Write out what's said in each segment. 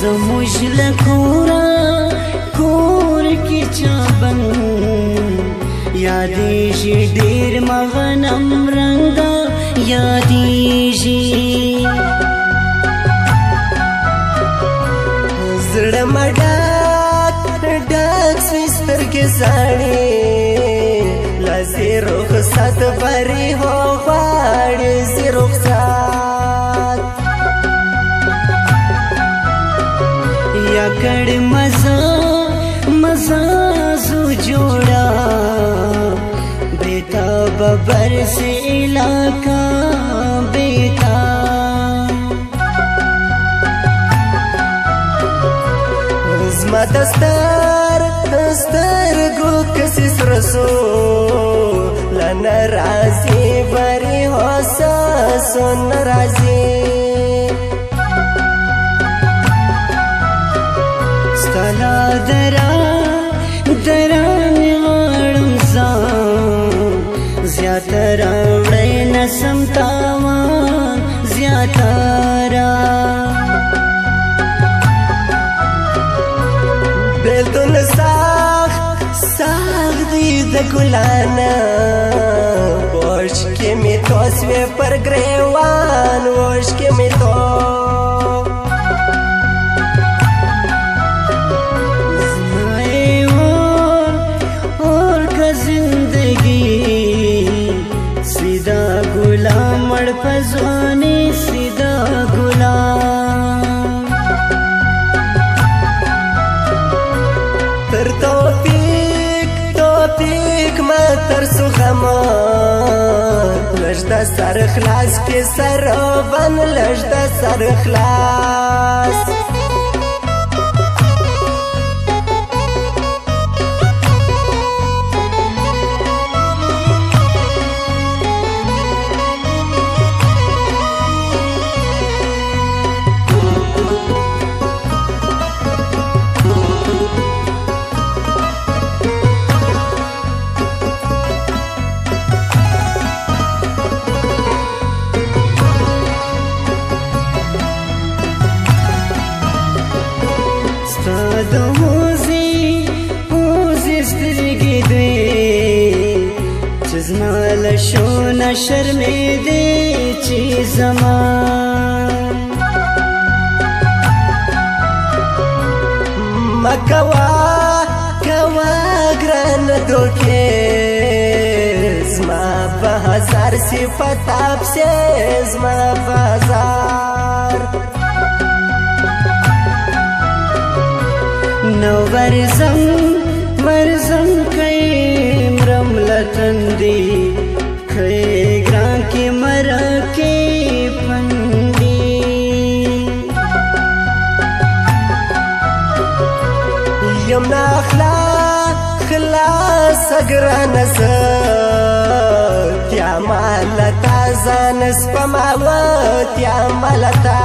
زموږ له کوره کور کې چابن یادېږي ډېر مغنم رنګه یادېږي زړه مې ډک ډک سوی سترګې زاړې لاسې رخصت بري هو غواړې زه رخصت یا کړ مزه زو جوړا بیتا ببر سے علاقہ بیتا زما دستر گو کسی سرسو لنا رازی بری حسا سن رازی ستالا دران غړم زان زیاتره وړی نسم تاوان زیاتره بیلتون ساخت دی د ګلانا وش کې می توسوي پر گریوان وش کې می تو مړ پزوانی سیدا ګلام تر توفیق ما تر سخما لجدا سر خلاص کې سر بن لجدا سر خلاص شونه شرمېدې چې زمان مکوا ګران دوکې زما په هزار صفت اپسې زما په هزار نو ورزم کئ مرم لتندې ګران کې مرا کې پندې یم نا خلاص ګران زه تیا مالتا ځان سپماوت یا مالتا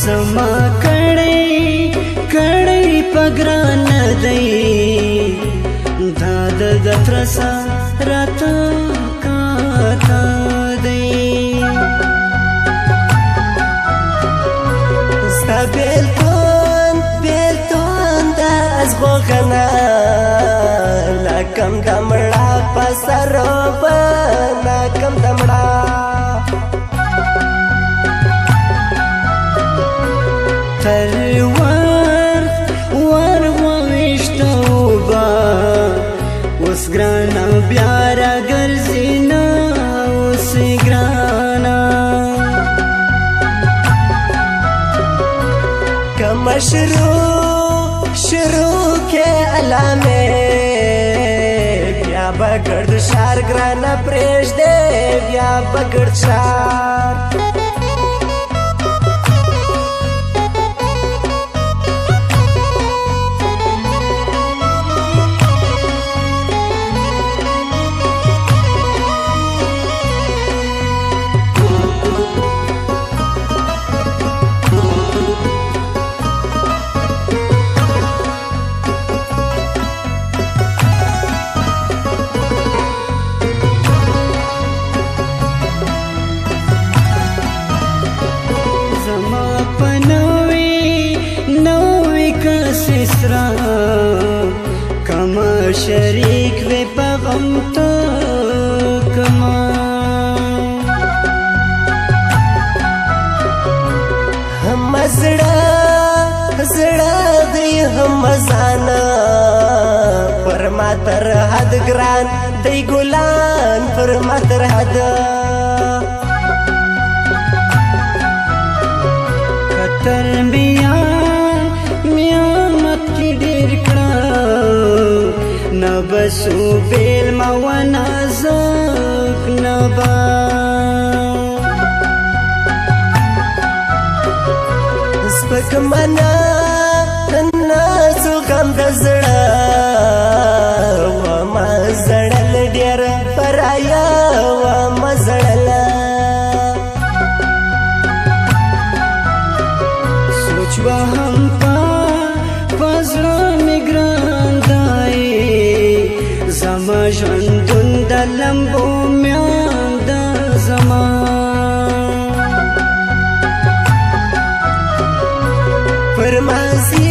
سما کړي پګران دی دا د ترسا راته کاته دی ستا بیلتون دا از بغنا لکم دمړه په سروبه لکم دمړه تر ور وویشتوبه اوس ګرانه بیا راګرځي نه اوس ګرانه کما شروع کې علامه بیا بګړد شار ګرانه پرېږدې بیا بګړد شار شریک وی په غم ته کما هم زړه دی هم زانا پر ما تر حد ګران دی ګلان پر ما تر حد کتر میامت کی ډیر کړه نبسو بیل ما ونازک نبا سپک منا ناسو غم د زړه وما زړل ډیر پرایا وما زړل سوچ وهم پزړه می ګران دی زما ژوندون د لمبو میان د زما فرمازی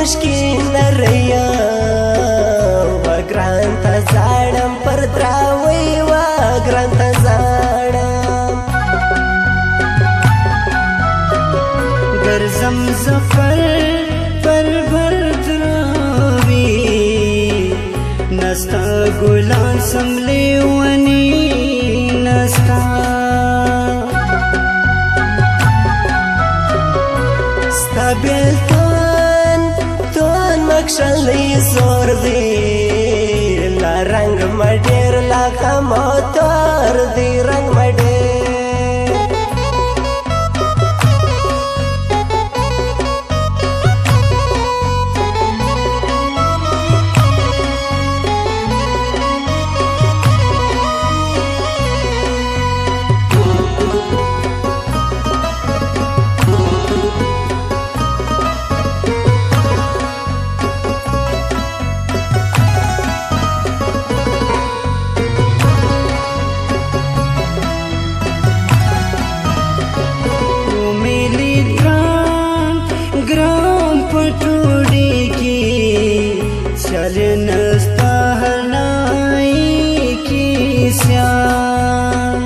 وشکی نریا وگران تا زاڑم پر دراوی وگران تا زاڑم گرزم زفر پر بردراوی نستا گلان سملی ونی نستا ستا بیلتون مکشلی زور دی لا رنگ مډیر لا کموتر دی رنگ مډیر नस्ता हरनाई की श्याम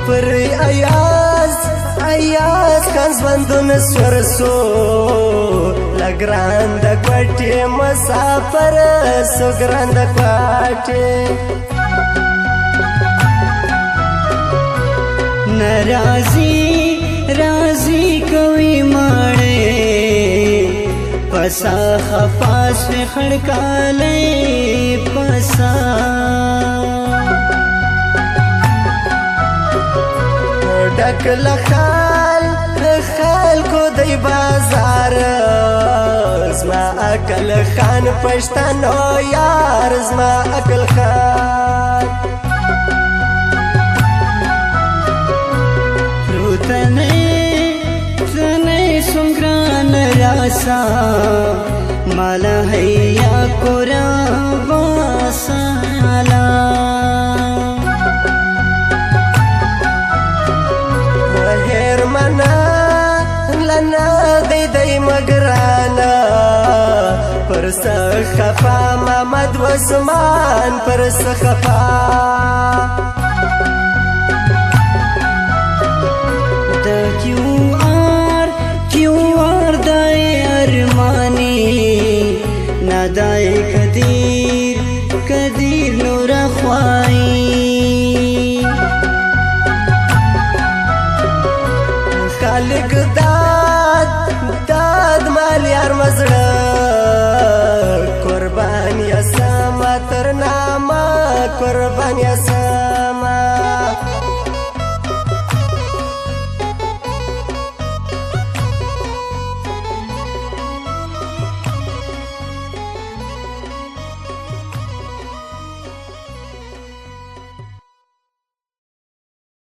पर आयास कंसबंदुन सरसो लग्रान द क्वाटे मसाफर सुग्रान द क्वाटे राजी कोई माड़े पसा खपास में खड़काले पसा डकल खाल को दई बाजार زما अकल खान पछतानो यार زما अकल खान तने सुंग्रान रासा माला हैया कोरा वासाला हेर मना लना दई मगराना पर सखफा महमद वसमान पर सखफा QR दाए अरमानी नादाए कदीर नूरा ख्वाई खालिक दाद माल यार मजड़ा कुर्बान यसा मातर नामा कुर्बान यसा